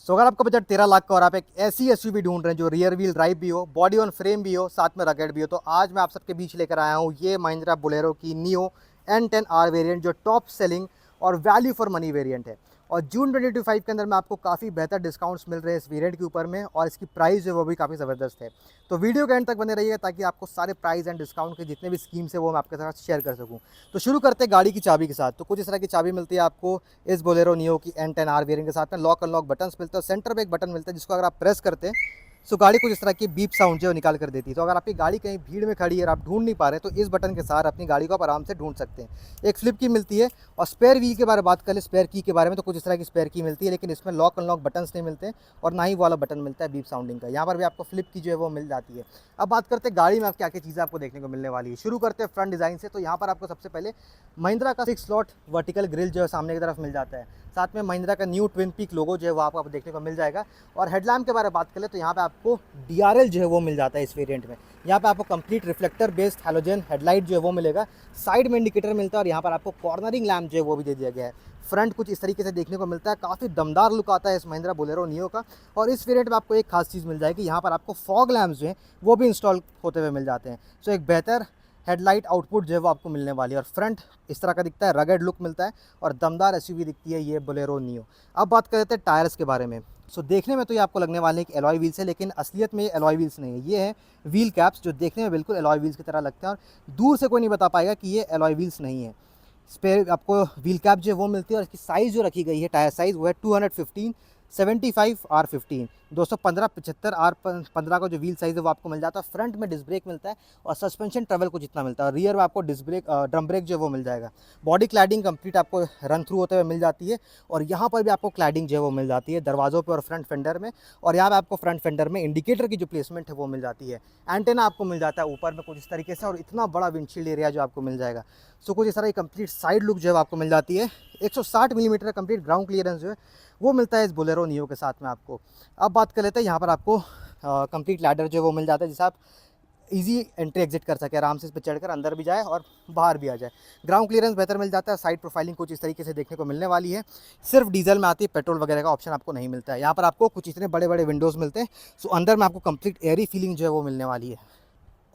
अगर आपका बजट 13 लाख का और आप एक ऐसी एसयूवी ढूंढ रहे हैं जो रियर व्हील ड्राइव भी हो, बॉडी ऑन फ्रेम भी हो, साथ में रगेड भी हो, तो आज मैं आप सबके बीच लेकर आया हूँ ये महिंद्रा बोलेरो की नियो N10R वेरिएंट, जो टॉप सेलिंग और वैल्यू फॉर मनी वेरिएंट है। और जून 2025 के अंदर में आपको काफ़ी बेहतर डिस्काउंट्स मिल रहे हैं इस वेरिएंट के ऊपर में, और इसकी प्राइस जो है वो भी काफ़ी ज़बरदस्त है। तो वीडियो के एंड तक बने रहिए ताकि आपको सारे प्राइस एंड डिस्काउंट के जितने भी स्कीम्स है वो मैं आपके साथ शेयर कर सकूँ। तो शुरू करते हैं गाड़ी की चाबी के साथ। तो कुछ इस तरह की चाबी मिलती है आपको इस बोलेरो नियो की N10R वेरिएंट के साथ में। लॉक अनलॉक बटन्स मिलते हैं, सेंटर पे एक बटन मिलता है जिसको अगर आप प्रेस करते हैं तो गाड़ी कुछ इस तरह की बीप साउंड जो निकाल कर देती है। तो अगर आपकी गाड़ी कहीं भीड़ में खड़ी है और आप ढूंढ नहीं पा रहे तो इस बटन के साथ अपनी गाड़ी को आप आराम से ढूंढ सकते हैं। एक फ्लिप की मिलती है। और स्पेयर व्हील के बारे में बात करें, स्पेयर की के बारे में, तो कुछ इस तरह की स्पेयर की मिलती है, लेकिन इसमें लॉक अनलॉक बटन्स नहीं मिलते और ना ही वाला बटन मिलता है बीप साउंडिंग का। यहाँ पर भी आपको फ्लिप की जो है वो मिल जाती है। अब बात करते हैं गाड़ी में क्या क्या चीज़ें आपको देखने को मिलने वाली है। शुरू करते हैं फ्रंट डिज़ाइन से। तो यहाँ पर आपको सबसे पहले महिंद्रा का 6 स्लॉट वर्टिकल ग्रिल जो है सामने की तरफ मिल जाता है। साथ में महिंद्रा का न्यू ट्विन पीक लोगो जो है वो आपको देखने को मिल जाएगा। और हेडलैम्प के बारे में बात करें तो यहाँ पे आपको DRL जो है वो मिल जाता है इस वेरिएंट में। यहाँ पे आपको complete reflector based halogen headlight जो है वो मिलेगा। साइड में इंडिकेटर मिलता है और यहाँ पर आपको कॉर्नरिंग लैम्प जो है वो भी दे दिया गया है। फ्रंट कुछ इस तरीके से देखने को मिलता है, काफ़ी दमदार लुक आता है इस महिंद्रा बोलेरो नियो का। और इस वेरिएंट में आपको एक खास चीज़ मिल जाएगी, यहाँ पर आपको फॉग लैम्प्स जो हैं वो भी इंस्टॉल होते हुए मिल जाते हैं। सो एक बेहतर हेडलाइट आउटपुट जो है वो आपको मिलने वाली है। और फ्रंट इस तरह का दिखता है, रगेड लुक मिलता है और दमदार एसयूवी दिखती है ये बोलेरो नियो। अब बात कर लेते हैं टायर्स के बारे में। सो देखने में तो ये आपको लगने वाले हैं कि एलॉय व्हील्स है, लेकिन असलियत में ये एलॉय व्हील्स नहीं है। ये है व्हील कैप्स जो देखने में बिल्कुल एलॉय व्हील्स की तरह लगते हैं और दूर से कोई नहीं बता पाएगा कि ये एलॉय व्हील्स नहीं है। स्पेयर आपको व्हील कैप जो है वो मिलती है और इसकी साइज़ जो रखी गई है, टायर साइज़, वो है 215 75 R15 215 75 R15 का जो व्हील साइज़ है वो आपको मिल जाता है। फ्रंट में डिस्क ब्रेक मिलता है और सस्पेंशन ट्रैवल को जितना मिलता है। और रियर में आपको डिस्क ब्रेक ड्रम ब्रेक जो है वो मिल जाएगा। बॉडी क्लैडिंग कंप्लीट आपको रन थ्रू होते हुए मिल जाती है। और यहाँ पर भी आपको क्लैडिंग जो है वो मिल जाती है दरवाज़ों पर और फ्रंट फेंडर में। और यहाँ पर आपको फ्रंट फेंडर में इंडिकेटर की जो प्लेसमेंट है वो मिल जाती है। एंटेना आपको मिल जाता है ऊपर में कुछ इस तरीके से, और इतना बड़ा विंडशील्ड एरिया जो आपको मिल जाएगा। सो कुछ इस तरह की कंप्लीट साइड लुक जो है आपको मिल जाती है। 160 मिलीमीटर कंप्लीट ग्राउंड क्लियरेंस जो है वो मिलता है इस बोलेरो नियो के साथ में आपको। अब बात कर लेते हैं, यहाँ पर आपको कंप्लीट लैडर जो है वो मिल जाता है जिससे आप इजी एंट्री एग्जिट कर सके, आराम से इस पर चढ़कर अंदर भी जाए और बाहर भी आ जाए। ग्राउंड क्लियरेंस बेहतर मिल जाता है। साइड प्रोफाइलिंग कुछ इस तरीके से देखने को मिलने वाली है। सिर्फ डीजल में आती है, पेट्रोल वगैरह का ऑप्शन आपको नहीं मिलता है। यहाँ पर आपको कुछ इतने बड़े बड़े विंडोज़ मिलते हैं। सो अंदर में आपको कंप्लीट एयरी फीलिंग जो है वो मिलने वाली है।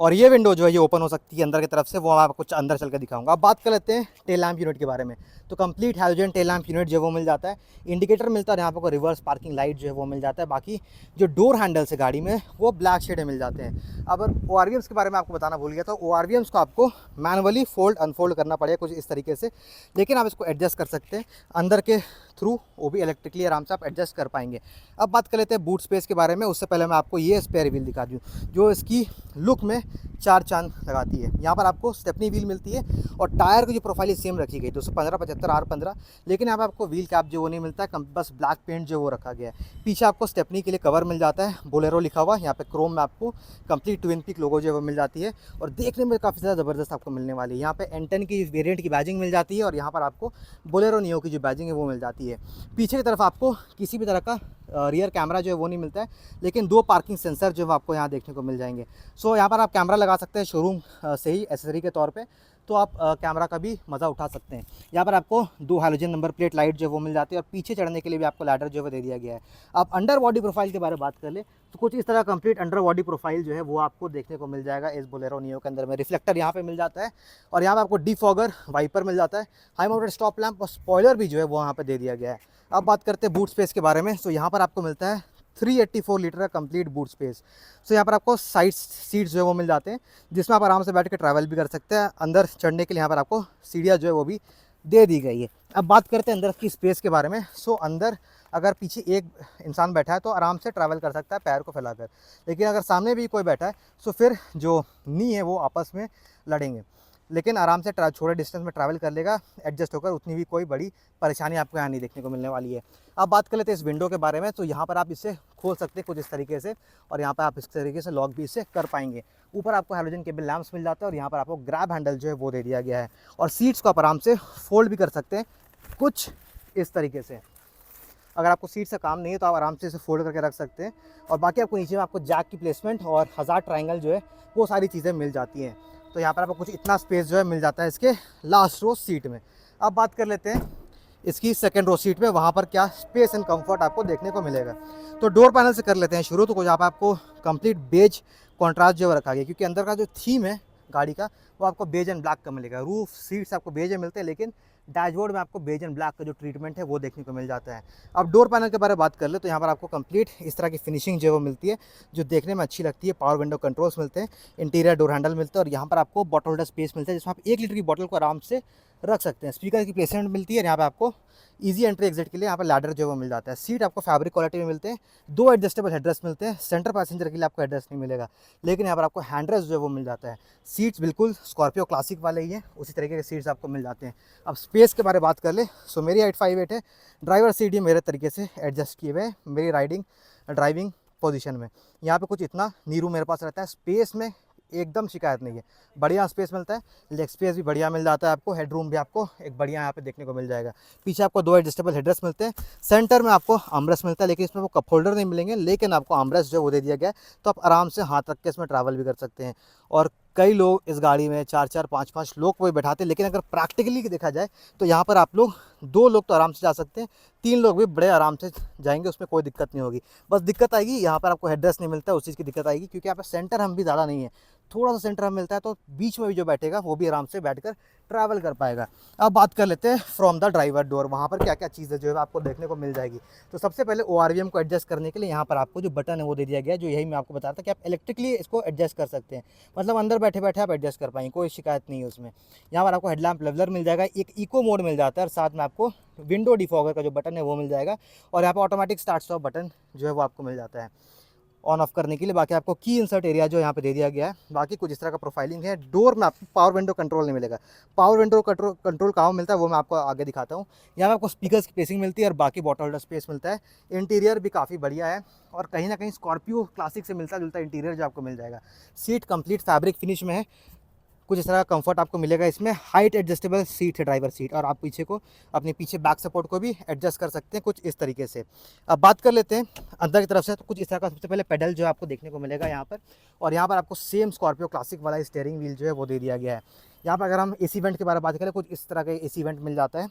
और ये विंडो जो है ये ओपन हो सकती है अंदर की तरफ से, वो मैं आपको अंदर चल कर दिखाऊंगा। अब बात कर लेते हैं टेल लैंप यूनिट के बारे में। तो complete halogen tail lamp unit जो है वो मिल जाता है। इंडिकेटर मिलता है और यहाँ पर रिवर्स पार्किंग लाइट जो है वो मिल जाता है। बाकी जो डोर हैंडल्स है गाड़ी में वो ब्लैक शेड में मिल जाते हैं। अब ORVMs के बारे में आपको बताना भूल गया, तो ORVMs को आपको मैनुअली फोल्ड अनफोल्ड करना पड़ेगा कुछ इस तरीके से, लेकिन आप इसको एडजस्ट कर सकते हैं अंदर के थ्रू, वो भी इलेक्ट्रिकली आराम से आप एडजस्ट कर पाएंगे। अब बात कर लेते हैं बूट स्पेस के बारे में। उससे पहले मैं आपको ये स्पेयर व्हील दिखा दूँ जो इसकी लुक में चार चांद लगाती है। यहाँ पर आपको स्टेपनी व्हील मिलती है और टायर की जो प्रोफाइल सेम रखी गई 215 75 R15, लेकिन यहाँ पर आपको व्हील कैप जो वो नहीं मिलता है, बस ब्लैक पेंट जो वो रखा गया है। पीछे आपको स्टेपनी के लिए कवर मिल जाता है, बोलेरो लिखा हुआ। यहाँ पे क्रोम में आपको कंप्लीट ट्विन पीक लोगो जो है वो मिल जाती है और देखने में काफ़ी ज़्यादा ज़बरदस्त आपको मिलने वाली है। यहाँ पे N10 की वेरिएंट की बैजिंग मिल जाती है और यहाँ पर आपको बोलेरो नियो की जो बैजिंग है वो मिल जाती है। पीछे की तरफ आपको किसी भी तरह का रियर कैमरा जो है वो नहीं मिलता है, लेकिन 2 पार्किंग सेंसर जो है आपको यहाँ देखने को मिल जाएंगे। सो यहाँ पर आप कैमरा लगा सकते हैं शोरूम से ही एसेसरी के तौर पे, तो आप कैमरा का भी मज़ा उठा सकते हैं। यहाँ पर आपको 2 हैलोजन नंबर प्लेट लाइट जो है वो मिल जाती है और पीछे चढ़ने के लिए भी आपको लैडर जो है दे दिया गया है। आप अंडर बॉडी प्रोफाइल के बारे में बात कर ले तो कुछ इस तरह कंप्लीट अंडर बॉडी प्रोफाइल जो है वो आपको देखने को मिल जाएगा इस बोलेरो नियो के अंदर में। रिफ्लेक्टर यहाँ पे मिल जाता है और यहाँ पर आपको डिफॉगर वाइपर मिल जाता है, हाई माउंटेड स्टॉप लैंप और स्पॉइलर भी जो है वो यहाँ पर दे दिया गया है। अब बात करते हैं बूट स्पेस के बारे में। तो यहाँ पर आपको मिलता है 384 लीटर का कंप्लीट बूट स्पेस। सो यहाँ पर आपको साइड सीट्स जो है वो मिल जाते हैं जिसमें आप आराम से बैठ के ट्रैवल भी कर सकते हैं। अंदर चढ़ने के लिए यहाँ पर आपको सीढ़ियाँ जो है वो भी दे दी गई है। अब बात करते हैं अंदर की स्पेस के बारे में। सो अंदर अगर पीछे एक इंसान बैठा है तो आराम से ट्रैवल कर सकता है पैर को फैलाकर, लेकिन अगर सामने भी कोई बैठा है तो फिर जो नी है वो आपस में लड़ेंगे, लेकिन आराम से छोटे डिस्टेंस में ट्रैवल कर लेगा एडजस्ट होकर। उतनी भी कोई बड़ी परेशानी आपको यहाँ नहीं देखने को मिलने वाली है। अब बात कर लेते हैं इस विंडो के बारे में। तो यहाँ पर आप इसे खोल सकते हैं कुछ इस तरीके से और यहाँ पर आप इस तरीके से लॉक भी इससे कर पाएंगे। ऊपर आपको हैलोजन केबल लैंप्स मिल जाता है और यहाँ पर आपको ग्रैब हैंडल जो है वो दे दिया गया है। और सीट्स को आप आराम से फोल्ड भी कर सकते हैं कुछ इस तरीके से। अगर आपको सीट से काम नहीं है तो आप आराम से इसे फोल्ड करके रख सकते हैं। और बाकी आपको नीचे में आपको जैक की प्लेसमेंट और हज़ार ट्रायंगल जो है वो सारी चीज़ें मिल जाती हैं। तो यहाँ पर आपको कुछ इतना स्पेस जो है मिल जाता है इसके लास्ट रो सीट में। अब बात कर लेते हैं इसकी सेकंड रो सीट में, वहाँ पर क्या स्पेस एंड कंफर्ट आपको देखने को मिलेगा। तो डोर पैनल से कर लेते हैं शुरू। तो कुछ आप आपको कंप्लीट बेज कॉन्ट्रास्ट जो रखा गया, क्योंकि अंदर का जो थीम है गाड़ी का वो आपको बेज एंड ब्लैक का मिलेगा। रूफ सीट्स आपको बेज में मिलते हैं, लेकिन डैशबोर्ड में आपको बेज एंड ब्लैक का जो ट्रीटमेंट है वो देखने को मिल जाता है। अब डोर पैनल के बारे में बात कर ले तो यहाँ पर आपको कंप्लीट इस तरह की फिनिशिंग जो है वो मिलती है, जो देखने में अच्छी लगती है। पावर विंडो कंट्रोल्स मिलते हैं, इंटीरियर डोर हैंडल मिलते हैं, और यहाँ पर आपको बॉटल होल्डर स्पेस मिलता है जिसमें आप 1 लीटर की बॉटल को आराम से रख सकते हैं। स्पीकर की प्लेसमेंट मिलती है, यहाँ पे आपको ईजी एंट्री एग्जिट के लिए यहाँ पर लैडर जो है वो मिल जाता है। सीट आपको फैब्रिक क्वालिटी में मिलते हैं, 2 एडजस्टेबल हेडरेस्ट मिलते हैं। सेंटर पैसेंजर के लिए आपको हेडरेस्ट नहीं मिलेगा, लेकिन यहाँ पर आपको हैंडरेस्ट जो है वो मिल जाता है। सीट्स बिल्कुल स्कॉर्पियो क्लासिक वाले ही हैं, उसी तरीके के सीट्स आपको मिल जाते हैं। अब स्पेस के बारे में बात कर ले, सो मेरी हाइट 5'8" है। ड्राइवर सीट ये मेरे तरीके से एडजस्ट किए हुए हैं मेरी ड्राइविंग पोजीशन में। यहाँ पे कुछ इतना नीरू मेरे पास रहता है। स्पेस में एकदम शिकायत नहीं है, बढ़िया स्पेस मिलता है। लेग स्पेस भी बढ़िया मिल जाता है आपको, हेडरूम भी आपको एक बढ़िया यहाँ पे देखने को मिल जाएगा। पीछे आपको 2 एडजस्टेबल हेडरेस्ट मिलते हैं। सेंटर में आपको आर्मरेस्ट मिलता है, लेकिन इसमें वो कप होल्डर नहीं मिलेंगे, लेकिन आपको आर्मरेस्ट जो वो दे दिया गया है, तो आप आराम से हाथ रख के इसमें ट्रैवल भी कर सकते हैं। और कई लोग इस गाड़ी में 4-4, 5-5 लोग को भी बैठाते हैं, लेकिन अगर प्रैक्टिकली देखा जाए तो यहाँ पर आप लोग 2 लोग तो आराम से जा सकते हैं, 3 लोग भी बड़े आराम से जाएंगे, उसमें कोई दिक्कत नहीं होगी। बस दिक्कत आएगी यहाँ पर आपको हेडरेस्ट नहीं मिलता है, उस चीज़ की दिक्कत आएगी, क्योंकि यहाँ पर सेंटर हम भी ज़्यादा नहीं है, थोड़ा सा सेंटर हम मिलता है, तो बीच में भी जो बैठेगा वो भी आराम से बैठकर ट्रैवल कर पाएगा। अब बात कर लेते हैं फ्रॉम द ड्राइवर डोर, वहाँ पर क्या क्या चीज़ें जो है आपको देखने को मिल जाएगी। तो सबसे पहले ORVM को एडजस्ट करने के लिए यहाँ पर आपको जो बटन है वो दे दिया गया है, जो यही मैं आपको बता रहा था कि आप इलेक्ट्रिकली इसको एडजस्ट कर सकते हैं, मतलब अंदर बैठे बैठे आप एडजस्ट कर पाएंगे, कोई शिकायत नहीं है उसमें। यहाँ पर आपको हेडलैम्प लेवलर मिल जाएगा, एक इको मोड मिल जाता है, और साथ में आपको विंडो डिफॉगर का जो बटन है वो मिल जाएगा, और यहाँ पर ऑटोमेटिक स्टार्ट स्टॉप बटन जो है वो आपको मिल जाता है ऑन ऑफ करने के लिए। बाकी आपको की इंसर्ट एरिया जो यहाँ पे दे दिया गया है। बाकी कुछ इस तरह का प्रोफाइलिंग है। डोर में आपको पावर विंडो कंट्रोल नहीं मिलेगा। पावर विंडो कंट्रोल कहाँ मिलता है वो मैं आपको आगे दिखाता हूँ। यहाँ पे आपको स्पीकर की स्पेसिंग मिलती है, और बाकी बॉटल होल्डर स्पेस मिलता है। इंटीरियर भी काफ़ी बढ़िया है, और कहीं ना कहीं स्कॉर्पियो क्लासिक से मिलता जुलता इंटीरियर जो आपको मिल जाएगा। सीट कंप्लीट फैब्रिक फिनिश में है, कुछ इस तरह का कंफर्ट आपको मिलेगा इसमें। हाइट एडजस्टेबल सीट है ड्राइवर सीट, और आप पीछे को अपने पीछे बैक सपोर्ट को भी एडजस्ट कर सकते हैं कुछ इस तरीके से। अब बात कर लेते हैं अंदर की तरफ से। तो कुछ इस तरह का सबसे पहले पेडल जो आपको देखने को मिलेगा यहाँ पर, और यहाँ पर आपको सेम स्कॉर्पियो क्लासिक वाला स्टीयरिंग व्हील जो है वो दे दिया गया है। यहाँ पर अगर हम AC वेंट के बारे में बात करें, कुछ इस तरह का AC वेंट मिल जाता है।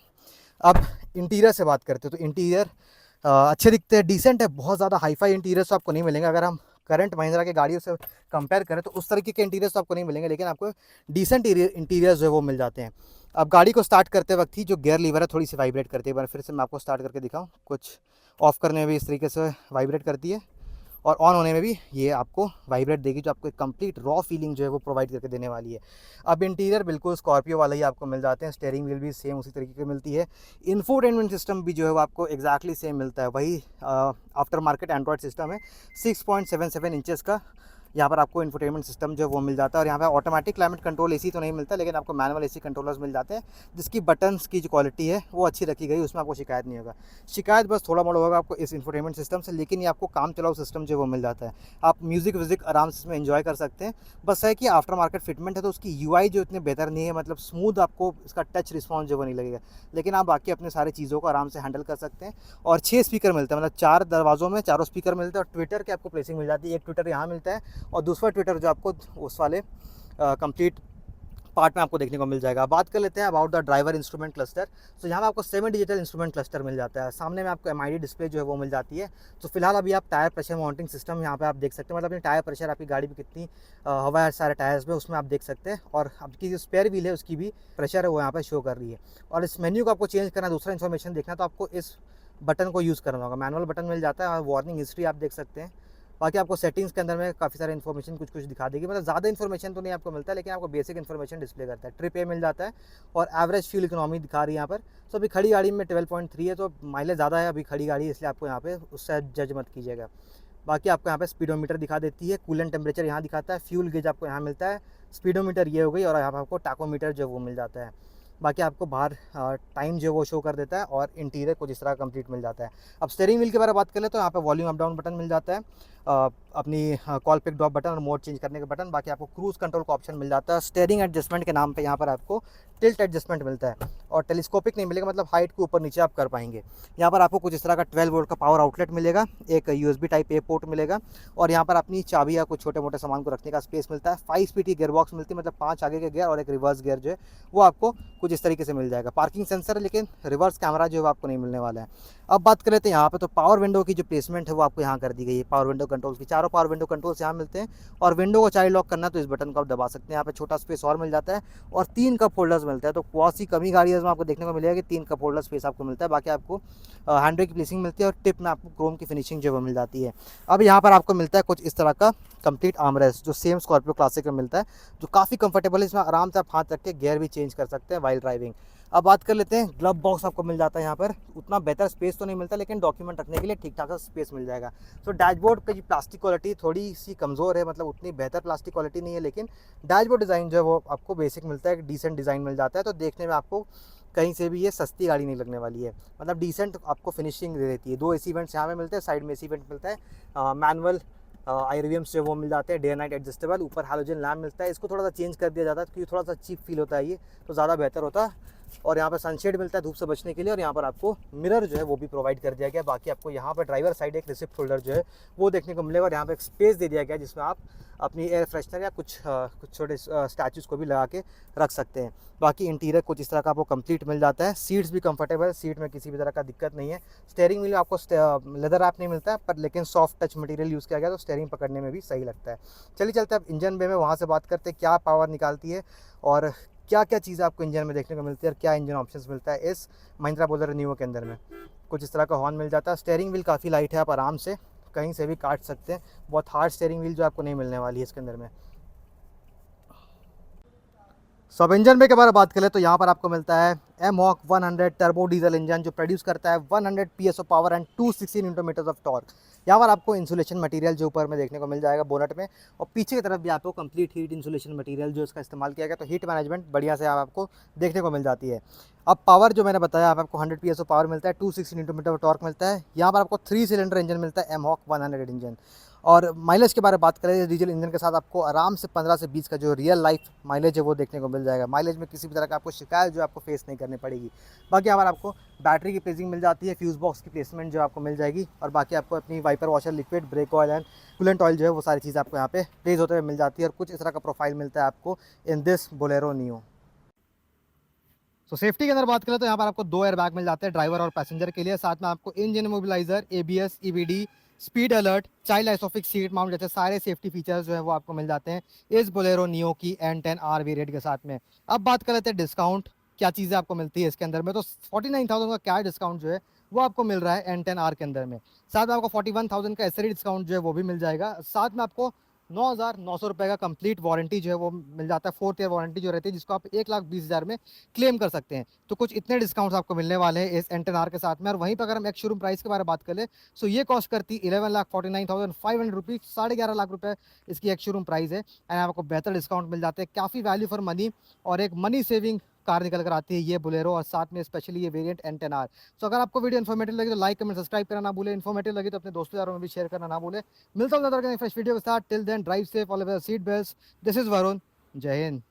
अब इंटीरियर से बात करते हैं तो इंटीरियर अच्छे दिखते हैं, डिसेंट है, बहुत ज़्यादा हाईफाई इंटीरियर्स तो आपको नहीं मिलेंगे। अगर हम करंट महिंद्रा के गाड़ियों से कंपेयर करें तो उस तरीके के इंटीरियर्स तो आपको नहीं मिलेंगे, लेकिन आपको डिसेंट इंटीरियर्स जो है वो मिल जाते हैं। अब गाड़ी को स्टार्ट करते वक्त ही जो गियर लीवर है थोड़ी सी वाइब्रेट करती है। एक बार फिर से मैं आपको स्टार्ट करके दिखाऊं, कुछ ऑफ़ करने में भी इस तरीके से वाइब्रेट करती है, और ऑन होने में भी ये आपको वाइब्रेट देगी, जो आपको एक कंप्लीट रॉ फीलिंग जो है वो प्रोवाइड करके देने वाली है। अब इंटीरियर बिल्कुल स्कॉर्पियो वाला ही आपको मिल जाते हैं। स्टीयरिंग व्हील भी सेम उसी तरीके की मिलती है। इंफोटेनमेंट सिस्टम भी जो है वो आपको एक्जैक्टली सेम मिलता है, वही आफ्टर मार्केट एंड्रॉयड सिस्टम है। 6.77 इंचेस का यहाँ पर आपको इंफोटेनमेंट सिस्टम जो है वो मिल जाता है, और यहाँ पे ऑटोमेटिक क्लाइमेट कंट्रोल AC तो नहीं मिलता, लेकिन आपको मैनुअल AC कंट्रोलर्स मिल जाते हैं, जिसकी बटन्स की जो क्वालिटी है वो अच्छी रखी गई, उसमें आपको शिकायत नहीं होगा। शिकायत बस थोड़ा मोड़ा होगा आपको इस इंफोटेनमेंट सिस्टम से, लेकिन ये आपको काम चलाओ सिस्टम जो वो मिल जाता है। आप म्यूज़िक व्यूज़िक आराम से इसमें एंजॉय कर सकते हैं। बस है कि आफ्टर मार्केट फिटमेंट है तो उसकी UI जो इतने बेहतर नहीं है, मतलब स्मूथ आपको इसका टच रिस्पॉन्स जो वो नहीं लगेगा, लेकिन आप बाकी अपने सारी चीज़ों को आराम से हैंडल कर सकते हैं। और 6 स्पीकर मिलते हैं, मतलब 4 दरवाज़ों में चारों स्पीकर मिलते हैं, और ट्विटर की आपको प्लेसिंग मिल जाती है। एक ट्विटर यहाँ मिलता है, और दूसरा ट्विटर जो आपको उस वाले कंप्लीट पार्ट में आपको देखने को मिल जाएगा। बात कर लेते हैं about the driver instrument cluster. तो यहाँ पे आपको 7 डिजिटल इंस्ट्रूमेंट क्लस्टर मिल जाता है। सामने में आपको MID डिस्प्ले जो है वो मिल जाती है। तो फिलहाल अभी आप टायर प्रेशर माउंटिंग सिस्टम यहाँ पे आप देख सकते हैं, मतलब अपनी टायर प्रेशर आपकी गाड़ी में कितनी हवा है सारे टायर्स में, उसमें आप देख सकते हैं। और आपकी जो स्पेयर व्हील है उसकी भी प्रेशर है वो यहाँ पर शो कर रही है। और इस मेन्यू को आपको चेंज करना, दूसरा इन्फॉर्मेशन देखना, तो आपको इस बटन को यूज़ करना होगा। मैनुअल बटन मिल जाता है, और वार्निंग हिस्ट्री आप देख सकते हैं। बाकी आपको सेटिंग्स के अंदर में काफ़ी सारे इन्फॉर्मेशन कुछ दिखा देगी, मतलब ज़्यादा इन्फॉर्मेशन तो नहीं आपको मिलता है, लेकिन आपको बेसिक इन्फॉर्मेशन डिस्प्ले करता है। ट्रिप A मिल जाता है, और एवरेज फ्यूल इकोनॉमी दिखा रही है यहाँ पर। तो अभी खड़ी गाड़ी में 12.3 है, तो माइलेज ज़्यादा है अभी खड़ी गाड़ी, इसलिए आपको यहाँ पे उससे जज मत कीजिएगा। बाकी आपको यहाँ पे स्पीडोमीटर दिखा देती है, कूलेंट टेम्परेचर यहाँ दिखाता है, फ्यूल गेज आपको यहाँ मिलता है, स्पीडोमीटर ये हो गई, और यहाँ पर आपको टाकोमीटर जो वो मिल जाता है। बाकी आपको बाहर टाइम जो वो शो कर देता है, और इंटीरियर कुछ इस तरह कंप्लीट मिल जाता है। अब स्टीयरिंग व्हील के बारे में बात करें तो यहाँ पे वॉल्यूम अप डाउन बटन मिल जाता है। अपनी कॉल पिक ड्रॉप बटन और मोड चेंज करने का बटन। बाकी आपको क्रूज़ कंट्रोल का ऑप्शन मिल जाता है। स्टीयरिंग एडजस्टमेंट के नाम पे यहाँ पर आपको टिल्ट एडजस्टमेंट मिलता है और टेलीस्कोपिक नहीं मिलेगा, मतलब हाइट के ऊपर नीचे आप कर पाएंगे। यहाँ पर आपको कुछ इस तरह का 12 वोल्ट का पावर आउटलेट मिलेगा, एक USB टाइप ए पोर्ट मिलेगा और यहाँ पर अपनी चाबी या कुछ छोटे मोटे सामान को रखने का स्पेस मिलता है। 5 स्पीड की गियर बॉक्स मिलती है, मतलब 5 आगे के गियर और एक रिवर्स गियर जो है वो आपको कुछ इस तरीके से मिल जाएगा। पार्किंग सेंसर है, लेकिन रिवर्स कैमरा जो है वो आपको नहीं मिलने वाला है। अब बात कर लेते हैं यहाँ पे, तो पावर विंडो की जो प्लेसमेंट है वो आपको यहाँ कर दी गई है। पावर विंडो कंट्रोल्स की चारों पावर विंडो कंट्रोल्स यहाँ मिलते हैं और विंडो को चाइल्ड लॉक करना है तो इस बटन को आप दबा सकते हैं। यहाँ पे छोटा स्पेस और मिल जाता है और 3 कप होल्डर्स मिलते हैं। तो बहुत सी कमी गाड़ियों में आपको देखने को मिलेगा कि 3 कप होल्डर स्पेस आपको मिलता है। बाकी आपको हैंडल की प्लेसिंग मिलती है और टिप में आपको क्रोम की फिनिशिंग जो वो मिल जाती है। अब यहाँ पर आपको मिलता है कुछ इस तरह का कंप्लीट आर्मरेस्ट जो सेम स्कॉर्पियो क्लासिक में मिलता है, जो काफ़ी कंफर्टेबल है। इसमें आराम से आप हाथ रख के गियर भी चेंज कर सकते हैं वाइल ड्राइविंग। अब बात कर लेते हैं, ग्लव बॉक्स आपको मिल जाता है यहाँ पर। उतना बेहतर स्पेस तो नहीं मिलता, लेकिन डॉक्यूमेंट रखने के लिए ठीक ठाक सा स्पेस मिल जाएगा। तो डैशबोर्ड की प्लास्टिक क्वालिटी थोड़ी सी कमज़ोर है, मतलब उतनी बेहतर प्लास्टिक क्वालिटी नहीं है, लेकिन डैशबोर्ड डिज़ाइन जो है वो आपको बेसिक मिलता है, एक डिसेंट डिज़ाइन मिल जाता है। तो देखने में आपको कहीं से भी ये सस्ती गाड़ी नहीं लगने वाली है, मतलब डिसेंट आपको फिनिशिंग दे देती है। 2 AC वेंट्स यहाँ पे मिलते हैं, साइड में AC वेंट मिलता है, मैनुअल IRVMs जो वो मिल जाते हैं, डे नाइट एडजस्टेबल। ऊपर हैलोजन लैम्प मिलता है, इसको थोड़ा सा चेंज कर दिया जाता है क्योंकि थोड़ा सा चीप फील होता है, ये तो ज़्यादा बेहतर होता है। और यहाँ पर सनशेड मिलता है धूप से बचने के लिए और यहाँ पर आपको मिरर जो है वो भी प्रोवाइड कर दिया गया। बाकी आपको यहाँ पर ड्राइवर साइड एक रिसिप्ट होल्डर जो है वो देखने को मिलेगा और यहाँ पर एक स्पेस दे दिया गया है जिसमें आप अपनी एयर फ्रेशनर या कुछ छोटे स्टैचूज़ को भी लगा के रख सकते हैं। बाकी इंटीरियर कुछ इस तरह का आपको कंप्लीट मिल जाता है। सीट्स भी कंफर्टेबल, सीट में किसी भी तरह का दिक्कत नहीं है। स्टीयरिंग व्हील आपको लेदर रैप नहीं मिलता है, पर लेकिन सॉफ्ट टच मटेरियल यूज़ किया गया तो स्टीयरिंग पकड़ने में भी सही लगता है। चलिए चलते हैं अब इंजन बे में, वहाँ से बात करते हैं क्या पावर निकालती है और क्या क्या चीज़ें आपको इंजन में देखने को मिलती है और क्या इंजन ऑप्शंस मिलता है इस महिंद्रा बोलेरो नियो के अंदर में। कुछ इस तरह का हॉर्न मिल जाता है। स्टीयरिंग व्हील काफ़ी लाइट है, आप आराम से कहीं से भी काट सकते हैं। बहुत हार्ड स्टीयरिंग व्हील जो आपको नहीं मिलने वाली है इसके अंदर में। सब इंजन बे के बारे में बात करें तो यहाँ पर आपको मिलता है एमहॉक 100 टर्बो डीजल इंजन जो प्रोड्यूस करता है 100 PS of power and 260 newton meters of torque. यहाँ पर आपको इंसुलेशन मटेरियल जो ऊपर में देखने को मिल जाएगा बोनट में, और पीछे की तरफ भी आपको कंप्लीट हीट इंसुलेशन मटेरियल जो इसका इस्तेमाल किया गया, तो हीट मैनेजमेंट बढ़िया से आपको देखने को मिल जाती है। अब पावर जो मैंने बताया आपको 100 PS ऑफ पावर मिलता है, 260 न्यूटन मीटर ऑफ टॉर्क मिलता है। यहाँ पर आपको 3 सिलेंडर इंजन मिलता है एमहॉक 100 इंजन। और माइलेज के बारे में बात करें, डीजल इंजन के साथ आपको आराम से 15 से 20 का जो रियल लाइफ माइलेज है वो देखने को मिल जाएगा। माइलेज में किसी भी तरह का आपको शिकायत जो आपको फेस नहीं करनी पड़ेगी। बाकी यहाँ पर आपको बैटरी की प्लेसिंग मिल जाती है, फ्यूज़ बॉक्स की प्लेसमेंट जो आपको मिल जाएगी, और बाकी आपको अपनी wiper washer, liquid brake oil and coolant oil जो है वो सारी चीज़ आपको यहाँ पे प्लेस होते हुए मिल जाती है। और कुछ इस तरह का प्रोफाइल मिलता है आपको इन दिस बोलेरो नियो। तो सेफ्टी के अंदर बात करें तो यहाँ पर आपको 2 एयरबैग मिल जाते हैं ड्राइवर और पैसेंजर के लिए। साथ में आपको engine mobiliser, ABS, EBD, speed alert, child आइसोफिक seat mount जैसे सारे सेफ्टी फीचर्स जो है वो आपको मिल जाते हैं इस बोलेरो नियो की N10R वेरिएंट के साथ में। अब बात कर लेते हैं डिस्काउंट, क्या चीज़ें आपको मिलती है इसके अंदर में। तो 49,000 का क्या डिस्काउंट जो है वो आपको मिल रहा है N10R के अंदर में। साथ में आपको 41,000 का एसरी डिस्काउंट जो है वो भी मिल जाएगा। साथ में आपको 9,900 रुपये का कंप्लीट वारंटी जो है वो मिल जाता है, 4th ईयर वारंटी जो रहती है, जिसको आप 1,20,000 में क्लेम कर सकते हैं। तो कुछ इतने डिस्काउंट्स आपको मिलने वाले हैं इस N10R के साथ में। और वहीं पर अगर हम एक शोरूम प्राइस के बारे में बात करें तो ये कॉस्ट करती 11,49,500 रुपीज़, 11.5 लाख रुपये इसकी एक शोरूम प्राइस है। एंड आपको बेहतर डिस्काउंट मिल जाते हैं, काफ़ी वैल्यू फॉर मनी और एक मनी सेविंग कार निकल कर आती है ये बोलेरो, और साथ में स्पेशली ये वेरिएंट N10R। तो अगर आपको वीडियो इन्फॉर्मेटिव लगी तो लाइक, कमेंट, सब्सक्राइब करना ना भूले। इन्फॉर्मेटिव लगी तो अपने दोस्तों यारों में भी शेयर करना ना भूले। मिलता हूँ फ्रेश वीडियो के साथ। Till then drive safe, always seat belt. This is Varun, जय हिंद।